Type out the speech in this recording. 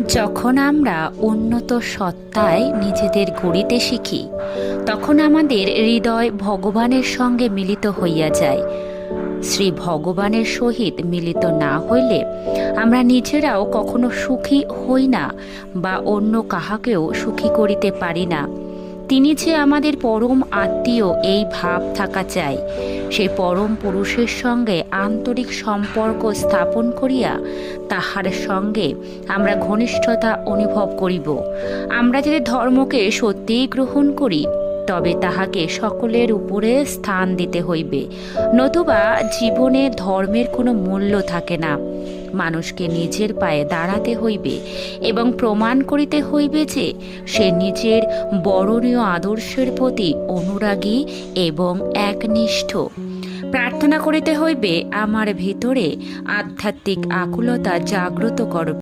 যখন আমরা উন্নত সত্তায় নিজেদের গড়িতে শিখি, তখন আমাদের হৃদয় ভগবানের সঙ্গে মিলিত হইয়া যায়। শ্রী ভগবানের সহিত মিলিত না হইলে আমরা নিজেরাও কখনো সুখী হই না বা অন্য কাহাকেও সুখী করিতে পারি না। তিনি যে আমাদের পরম আত্মীয়, এই ভাব থাকা চাই। সেই পরম পুরুষের সঙ্গে আন্তরিক সম্পর্ক স্থাপন করিয়া তাহার সঙ্গে আমরা ঘনিষ্ঠতা অনুভব করিব। আমরা যদি ধর্মকে সত্যিই গ্রহণ করি, তবে তাহাকে সকলের উপরে স্থান দিতে হইবে, নতুবা জীবনে ধর্মের কোনো মূল্য থাকে না। মানুষকে নিজের পায়ে দাঁড়াতে হইবে এবং প্রমাণ করিতে হইবে যে সে নিজের বরণীয় আদর্শের প্রতি অনুরাগী এবং একনিষ্ঠ। প্রার্থনা করিতে হইবে, আমার ভিতরে আধ্যাত্মিক আকুলতা জাগ্রত কর।